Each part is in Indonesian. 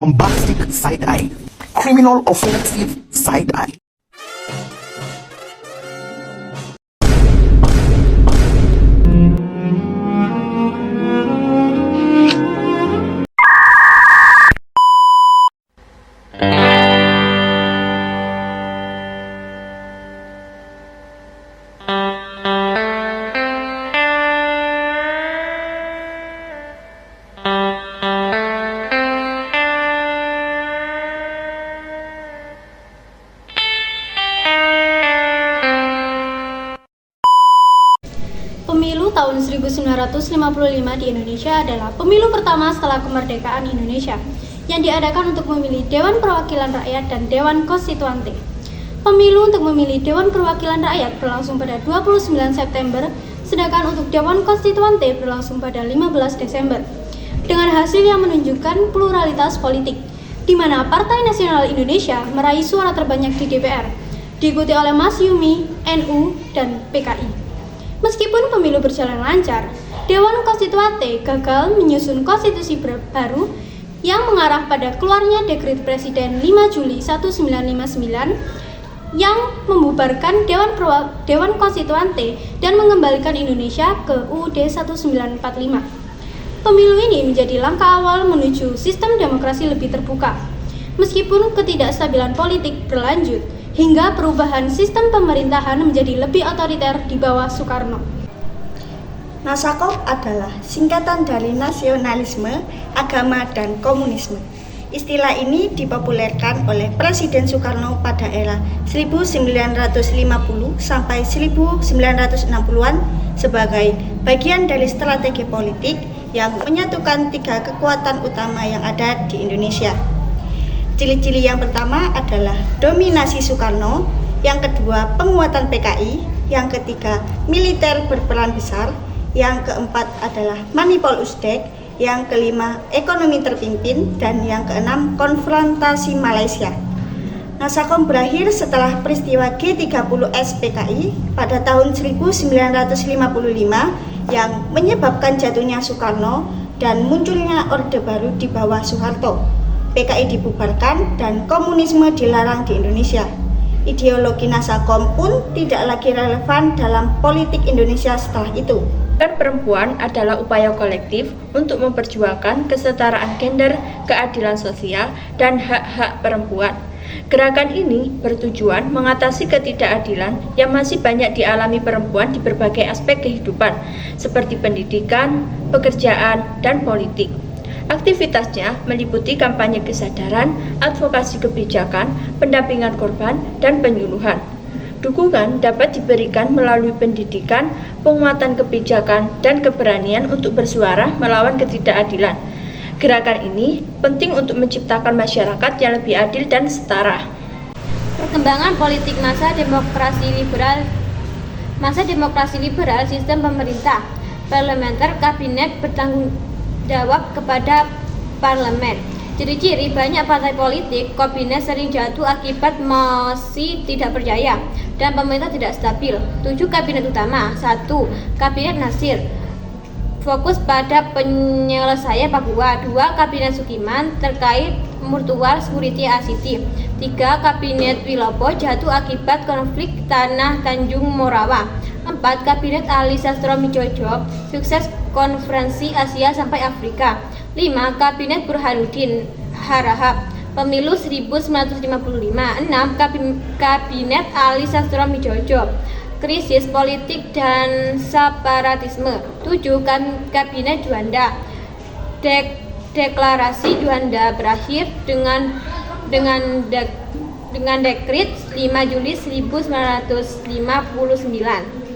bombastic side-eye, criminal offensive side-eye. Pemilu tahun 1955 di Indonesia adalah pemilu pertama setelah kemerdekaan Indonesia yang diadakan untuk memilih Dewan Perwakilan Rakyat dan Dewan Konstituante. Pemilu untuk memilih Dewan Perwakilan Rakyat berlangsung pada 29 September, sedangkan untuk Dewan Konstituante berlangsung pada 15 Desember. Dengan hasil yang menunjukkan pluralitas politik, di mana Partai Nasional Indonesia meraih suara terbanyak di DPR, diikuti oleh Masyumi, NU, dan PKI. Meskipun pemilu berjalan lancar, Dewan Konstituante gagal menyusun konstitusi baru yang mengarah pada keluarnya Dekret Presiden 5 Juli 1959 yang membubarkan Dewan Konstituante dan mengembalikan Indonesia ke UUD 1945. Pemilu ini menjadi langkah awal menuju sistem demokrasi lebih terbuka. Meskipun ketidakstabilan politik berlanjut, hingga perubahan sistem pemerintahan menjadi lebih otoriter di bawah Soekarno. Nasakop adalah singkatan dari nasionalisme, agama, dan komunisme. Istilah ini dipopulerkan oleh Presiden Soekarno pada era 1950 sampai 1960-an sebagai bagian dari strategi politik yang menyatukan tiga kekuatan utama yang ada di Indonesia. Ciri-ciri yang pertama adalah dominasi Soekarno, yang kedua penguatan PKI, yang ketiga militer berperan besar, yang keempat adalah manipul Uzbek, yang kelima ekonomi terpimpin, dan yang keenam konfrontasi Malaysia. Nasakom berakhir setelah peristiwa G30S PKI pada tahun 1955 yang menyebabkan jatuhnya Soekarno dan munculnya Orde Baru di bawah Soeharto. PKI dibubarkan dan komunisme dilarang di Indonesia. Ideologi Nasakom pun tidak lagi relevan dalam politik Indonesia setelah itu. Gerakan perempuan adalah upaya kolektif untuk memperjuangkan kesetaraan gender, keadilan sosial, dan hak-hak perempuan. Gerakan ini bertujuan mengatasi ketidakadilan yang masih banyak dialami perempuan di berbagai aspek kehidupan, seperti pendidikan, pekerjaan, dan politik. Aktivitasnya meliputi kampanye kesadaran, advokasi kebijakan, pendampingan korban, dan penyuluhan. Dukungan dapat diberikan melalui pendidikan, penguatan kebijakan, dan keberanian untuk bersuara melawan ketidakadilan. Gerakan ini penting untuk menciptakan masyarakat yang lebih adil dan setara. Perkembangan politik masa demokrasi liberal, sistem pemerintah, parlementer, kabinet bertanggung jawab kepada parlemen. Ciri-ciri banyak partai politik, kabinet sering jatuh akibat masih tidak percaya dan pemerintah tidak stabil. 7 kabinet utama. 1. Kabinet Nasir, fokus pada penyelesaian Papua. 2. Kabinet Sukiman, terkait Mutual Security ACT. 3. Kabinet Wilopo, jatuh akibat konflik tanah Tanjung Morawa. 4. Kabinet Ali Sastroamidjojo, sukses konferensi Asia sampai Afrika. 5. Kabinet Burhanuddin Harahap, pemilu 1955. 6. Kabinet Ali Sastroamidjojo, krisis politik dan separatisme. 7. Kabinet Juanda, deklarasi Juanda berakhir dengan dekret 5 Juli 1959.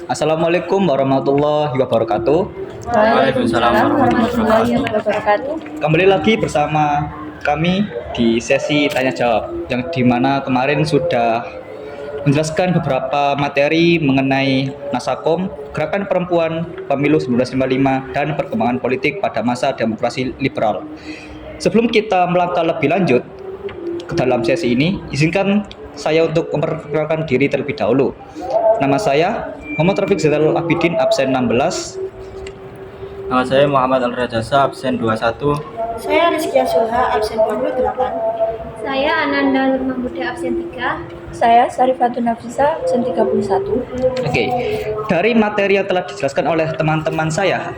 Assalamualaikum warahmatullahi wabarakatuh. Waalaikumsalam warahmatullahi wabarakatuh. Kembali lagi bersama kami di sesi tanya jawab, yang dimana kemarin sudah menjelaskan beberapa materi mengenai Nasakom, gerakan perempuan, pemilu 1955, dan perkembangan politik pada masa demokrasi liberal. Sebelum kita melangkah lebih lanjut ke dalam sesi ini, izinkan saya untuk memperkenalkan diri terlebih dahulu. Nama saya Muhammad Rafiq Zainal Abidin, absen 16. Nama saya Muhammad Al-Rajasa, absen 21. Saya Rizkia Sulha, absen 28. Saya Ananda Nur Mahmuda, absen 3. Saya Sarifatun Nafisa, absen 31. Oke, dari materi yang telah dijelaskan oleh teman-teman saya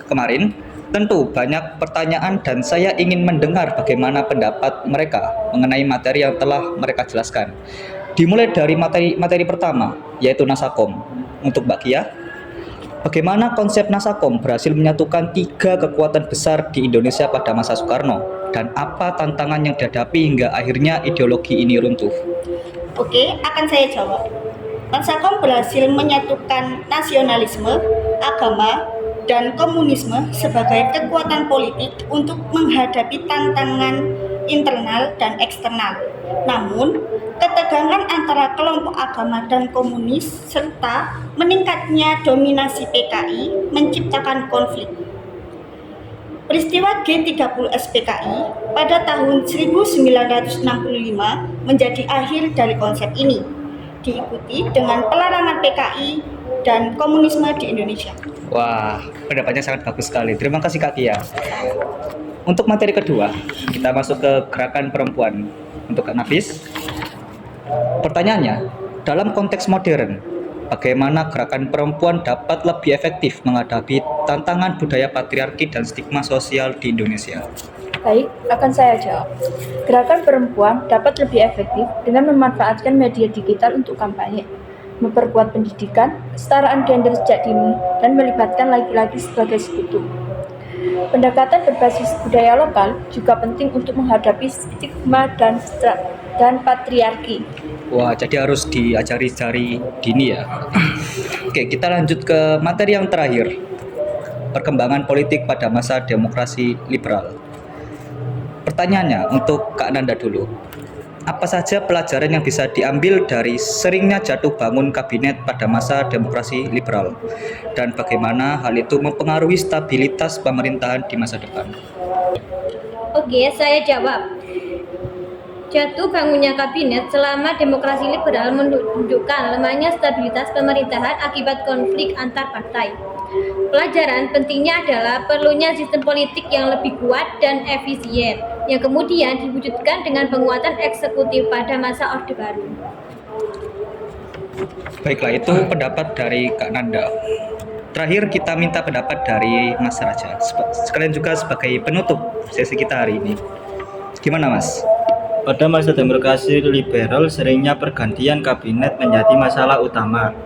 kemarin, tentu banyak pertanyaan dan saya ingin mendengar bagaimana pendapat mereka mengenai materi yang telah mereka jelaskan. Dimulai dari materi pertama, yaitu Nasakom. Untuk Mbak Kia, bagaimana konsep Nasakom berhasil menyatukan 3 kekuatan besar di Indonesia pada masa Soekarno, dan apa tantangan yang dihadapi hingga akhirnya ideologi ini runtuh? Oke, akan saya jawab. Nasakom berhasil menyatukan nasionalisme, agama, dan komunisme sebagai kekuatan politik untuk menghadapi tantangan internal dan eksternal. Namun, ketegangan antara kelompok agama dan komunis serta meningkatnya dominasi PKI menciptakan konflik. Peristiwa G30 SPKI pada tahun 1965 menjadi akhir dari konsep ini, diikuti dengan pelarangan PKI dan komunisme di Indonesia. Wah, pendapatnya sangat bagus sekali. Terima kasih Kak Kia. Untuk materi kedua, kita masuk ke gerakan perempuan. Untuk Kak Nafis, pertanyaannya, dalam konteks modern, bagaimana gerakan perempuan dapat lebih efektif menghadapi tantangan budaya patriarki dan stigma sosial di Indonesia? Baik, akan saya jawab. Gerakan perempuan dapat lebih efektif dengan memanfaatkan media digital untuk kampanye, memperkuat pendidikan, kesetaraan gender sejak dini, dan melibatkan laki-laki sebagai sekutu. Pendekatan berbasis budaya lokal juga penting untuk menghadapi stigma dan patriarki. Wah, jadi harus diajari dari dini ya. Oke, kita lanjut ke materi yang terakhir. Perkembangan politik pada masa demokrasi liberal. Pertanyaannya untuk Kak Nanda dulu. Apa saja pelajaran yang bisa diambil dari seringnya jatuh bangun kabinet pada masa demokrasi liberal? Dan bagaimana hal itu mempengaruhi stabilitas pemerintahan di masa depan? Oke, saya jawab. Jatuh bangunnya kabinet selama demokrasi liberal menunjukkan lemahnya stabilitas pemerintahan akibat konflik antar partai. Pelajaran pentingnya adalah perlunya sistem politik yang lebih kuat dan efisien, yang kemudian diwujudkan dengan penguatan eksekutif pada masa Orde Baru. Baiklah, itu pendapat dari Kak Nanda. Terakhir kita minta pendapat dari Mas Raja, sekalian juga sebagai penutup sesi kita hari ini. Gimana Mas? Pada masa demokrasi liberal, seringnya pergantian kabinet menjadi masalah utama.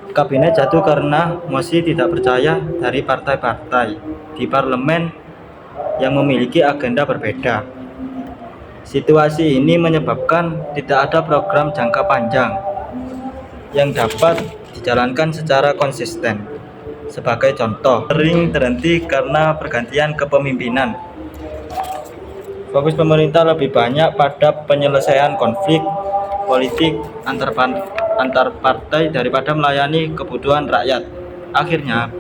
Kabinet jatuh karena mosi tidak percaya dari partai-partai di parlemen yang memiliki agenda berbeda. Situasi ini menyebabkan tidak ada program jangka panjang yang dapat dijalankan secara konsisten. Sebagai contoh, sering terhenti karena pergantian kepemimpinan. Fokus pemerintah lebih banyak pada penyelesaian konflik politik antar partai daripada melayani kebutuhan rakyat. Akhirnya,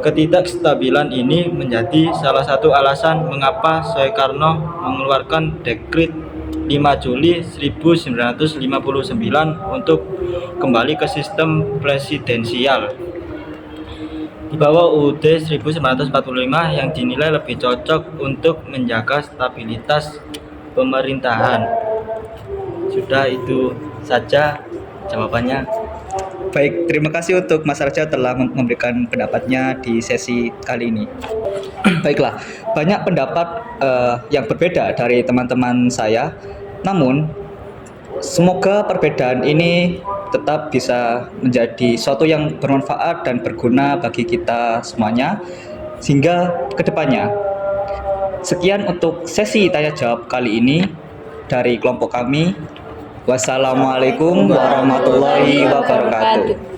ketidakstabilan ini menjadi salah satu alasan mengapa Soekarno mengeluarkan dekret 5 Juli 1959 untuk kembali ke sistem presidensial di bawah UUD 1945 yang dinilai lebih cocok untuk menjaga stabilitas pemerintahan. Sudah itu saja jawabannya. Baik, terima kasih untuk Mas Raja telah memberikan pendapatnya di sesi kali ini. Baiklah, banyak pendapat yang berbeda dari teman-teman saya. Namun, semoga perbedaan ini tetap bisa menjadi suatu yang bermanfaat dan berguna bagi kita semuanya sehingga kedepannya. Sekian untuk sesi tanya jawab kali ini dari kelompok kami. Wassalamualaikum warahmatullahi wabarakatuh.